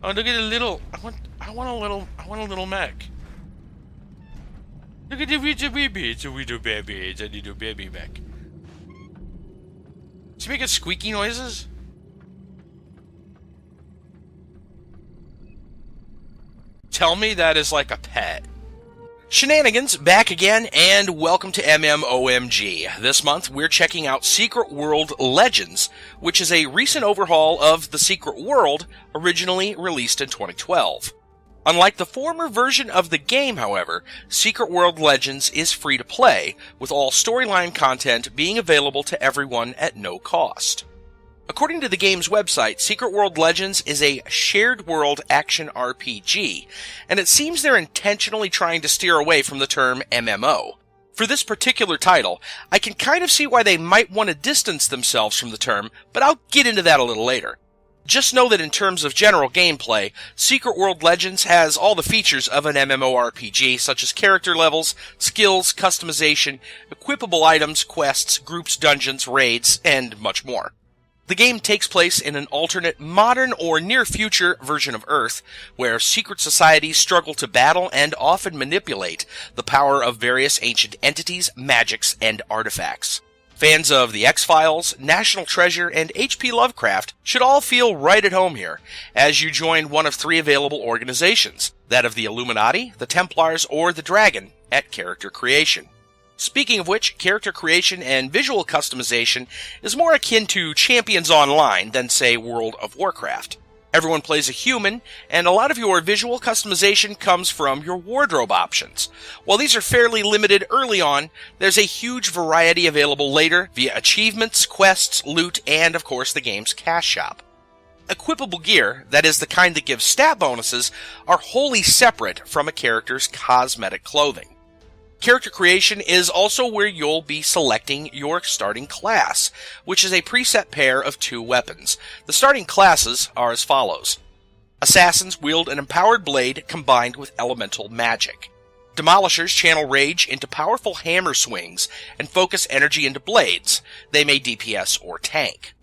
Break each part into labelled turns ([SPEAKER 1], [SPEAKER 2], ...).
[SPEAKER 1] Oh, look at the little. I want a little mech. Look at the little baby. It's a little baby. It's a little baby mech. Is he making squeaky noises? Tell me that is like a pet. Shenanigans back again, and welcome to MMOMG. This month we're checking out Secret World Legends, which is a recent overhaul of the Secret World originally released in 2012. Unlike the former version of the game, however, Secret World Legends is free to play, with all storyline content being available to everyone at no cost. According to the game's website, Secret World Legends is a shared world action RPG, and it seems they're intentionally trying to steer away from the term MMO. For this particular title, I can kind of see why they might want to distance themselves from the term, but I'll get into that a little later. Just know that in terms of general gameplay, Secret World Legends has all the features of an MMORPG, such as character levels, skills, customization, equipable items, quests, groups, dungeons, raids, and much more. The game takes place in an alternate, modern or near-future version of Earth, where secret societies struggle to battle and often manipulate the power of various ancient entities, magics, and artifacts. Fans of The X-Files, National Treasure, and H.P. Lovecraft should all feel right at home here, as you join one of three available organizations, that of the Illuminati, the Templars, or the Dragon, at character creation. Speaking of which, character creation and visual customization is more akin to Champions Online than, say, World of Warcraft. Everyone plays a human, and a lot of your visual customization comes from your wardrobe options. While these are fairly limited early on, there's a huge variety available later via achievements, quests, loot, and, of course, the game's cash shop. Equipable gear, that is the kind that gives stat bonuses, are wholly separate from a character's cosmetic clothing. Character creation is also where you'll be selecting your starting class, which is a preset pair of two weapons. The starting classes are as follows. Assassins wield an empowered blade combined with elemental magic. Demolishers channel rage into powerful hammer swings and focus energy into blades. They may DPS or tank.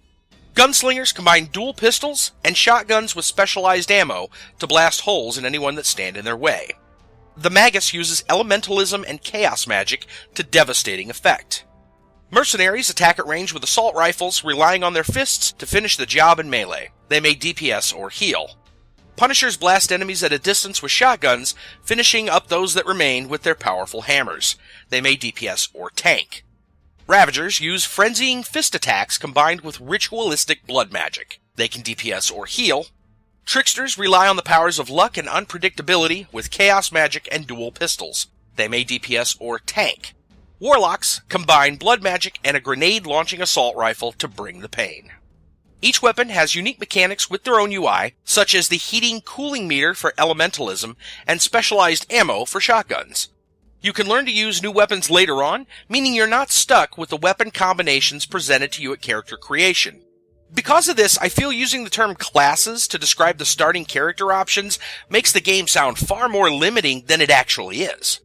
[SPEAKER 1] Gunslingers combine dual pistols and shotguns with specialized ammo to blast holes in anyone that stand in their way. The Magus uses elementalism and chaos magic to devastating effect. Mercenaries attack at range with assault rifles, relying on their fists to finish the job in melee. They may DPS or heal. Punishers blast enemies at a distance with shotguns, finishing up those that remain with their powerful hammers. They may DPS or tank. Ravagers use frenzying fist attacks combined with ritualistic blood magic. They can DPS or heal. Tricksters rely on the powers of luck and unpredictability with chaos magic and dual pistols. They may DPS or tank. Warlocks combine blood magic and a grenade-launching assault rifle to bring the pain. Each weapon has unique mechanics with their own UI, such as the heating-cooling meter for elementalism and specialized ammo for shotguns. You can learn to use new weapons later on, meaning you're not stuck with the weapon combinations presented to you at character creation. Because of this, I feel using the term classes to describe the starting character options makes the game sound far more limiting than it actually is.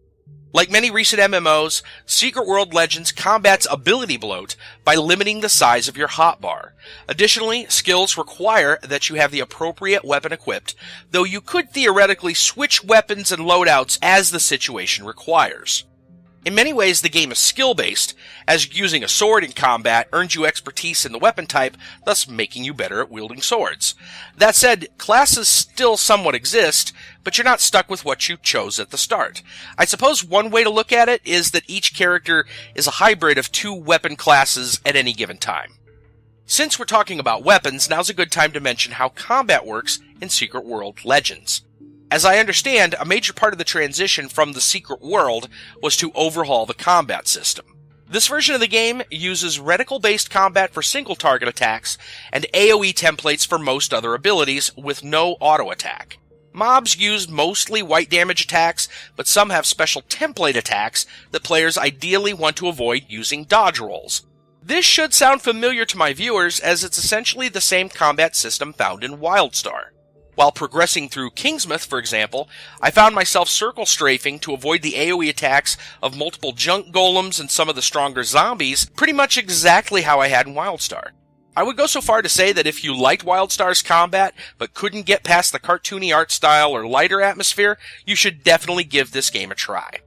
[SPEAKER 1] Like many recent MMOs, Secret World Legends combats ability bloat by limiting the size of your hotbar. Additionally, skills require that you have the appropriate weapon equipped, though you could theoretically switch weapons and loadouts as the situation requires. In many ways, the game is skill-based, as using a sword in combat earns you expertise in the weapon type, thus making you better at wielding swords. That said, classes still somewhat exist, but you're not stuck with what you chose at the start. I suppose one way to look at it is that each character is a hybrid of two weapon classes at any given time. Since we're talking about weapons, now's a good time to mention how combat works in Secret World Legends. As I understand, a major part of the transition from the Secret World was to overhaul the combat system. This version of the game uses reticle-based combat for single-target attacks and AoE templates for most other abilities, with no auto-attack. Mobs use mostly white damage attacks, but some have special template attacks that players ideally want to avoid using dodge rolls. This should sound familiar to my viewers, as it's essentially the same combat system found in WildStar. While progressing through Kingsmouth, for example, I found myself circle strafing to avoid the AoE attacks of multiple junk golems and some of the stronger zombies, pretty much exactly how I had in WildStar. I would go so far to say that if you liked WildStar's combat, but couldn't get past the cartoony art style or lighter atmosphere, you should definitely give this game a try.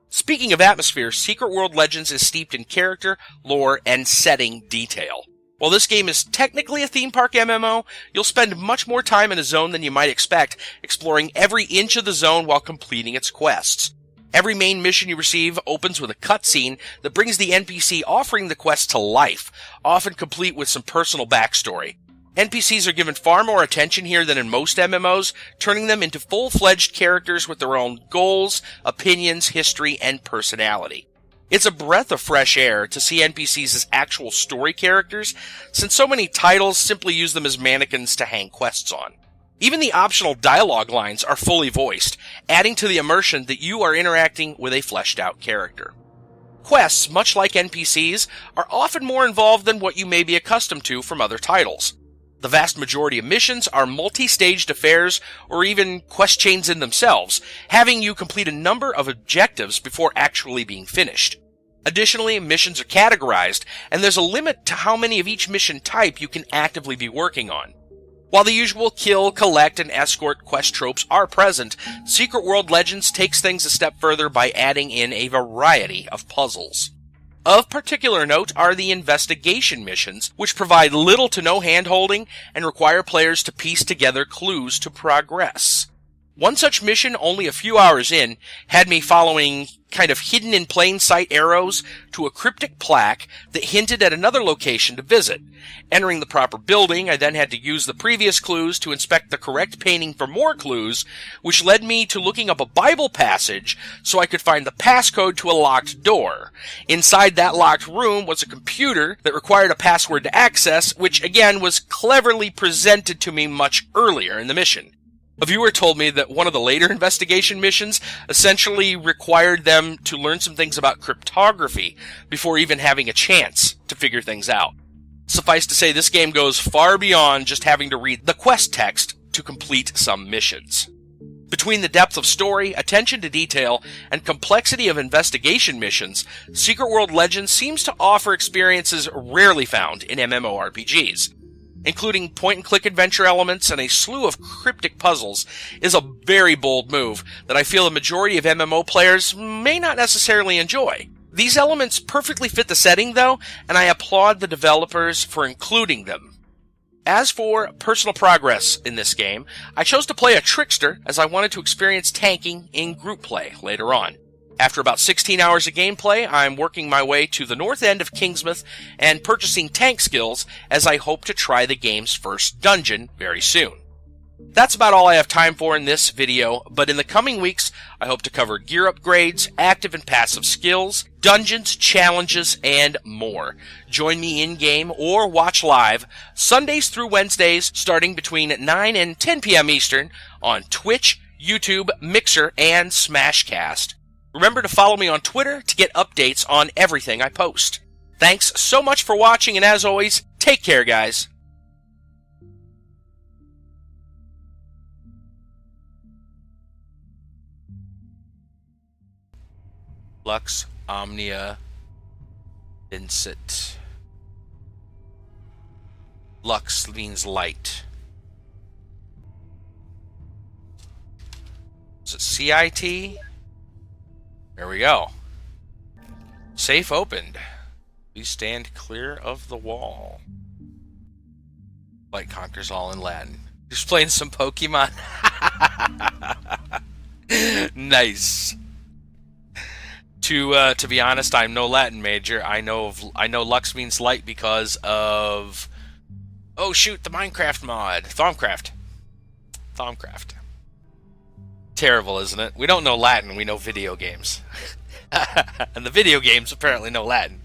[SPEAKER 1] Speaking of atmosphere, Secret World Legends is steeped in character, lore, and setting detail. While this game is technically a theme park MMO, you'll spend much more time in a zone than you might expect, exploring every inch of the zone while completing its quests. Every main mission you receive opens with a cutscene that brings the NPC offering the quest to life, often complete with some personal backstory. NPCs are given far more attention here than in most MMOs, turning them into full-fledged characters with their own goals, opinions, history, and personality. It's a breath of fresh air to see NPCs as actual story characters, since so many titles simply use them as mannequins to hang quests on. Even the optional dialogue lines are fully voiced, adding to the immersion that you are interacting with a fleshed-out character. Quests, much like NPCs, are often more involved than what you may be accustomed to from other titles. The vast majority of missions are multi-staged affairs or even quest chains in themselves, having you complete a number of objectives before actually being finished. Additionally, missions are categorized, and there's a limit to how many of each mission type you can actively be working on. While the usual kill, collect, and escort quest tropes are present, Secret World Legends takes things a step further by adding in a variety of puzzles. Of particular note are the investigation missions, which provide little to no hand-holding and require players to piece together clues to progress. One such mission, only a few hours in, had me following kind of hidden-in-plain-sight arrows to a cryptic plaque that hinted at another location to visit. Entering the proper building, I then had to use the previous clues to inspect the correct painting for more clues, which led me to looking up a Bible passage so I could find the passcode to a locked door. Inside that locked room was a computer that required a password to access, which again was cleverly presented to me much earlier in the mission. A viewer told me that one of the later investigation missions essentially required them to learn some things about cryptography before even having a chance to figure things out. Suffice to say, this game goes far beyond just having to read the quest text to complete some missions. Between the depth of story, attention to detail, and complexity of investigation missions, Secret World Legends seems to offer experiences rarely found in MMORPGs. Including point-and-click adventure elements and a slew of cryptic puzzles, is a very bold move that I feel a majority of MMO players may not necessarily enjoy. These elements perfectly fit the setting, though, and I applaud the developers for including them. As for personal progress in this game, I chose to play a trickster as I wanted to experience tanking in group play later on. After about 16 hours of gameplay, I'm working my way to the north end of Kingsmouth and purchasing tank skills as I hope to try the game's first dungeon very soon. That's about all I have time for in this video, but in the coming weeks, I hope to cover gear upgrades, active and passive skills, dungeons, challenges, and more. Join me in-game or watch live Sundays through Wednesdays starting between 9 and 10 p.m. Eastern on Twitch, YouTube, Mixer, and Smashcast. Remember to follow me on Twitter to get updates on everything I post. Thanks so much for watching, and as always, take care, guys. Lux Omnia Vincit. Lux means light. Is it CIT? There we go. Safe opened. Please stand clear of the wall. Light conquers all in Latin. Just playing some Pokemon. Nice. To be honest, I'm no Latin major. I know Lux means light because of, oh shoot, the Minecraft mod, Thaumcraft. Terrible, isn't it? We don't know Latin, we know video games. And the video games apparently know Latin.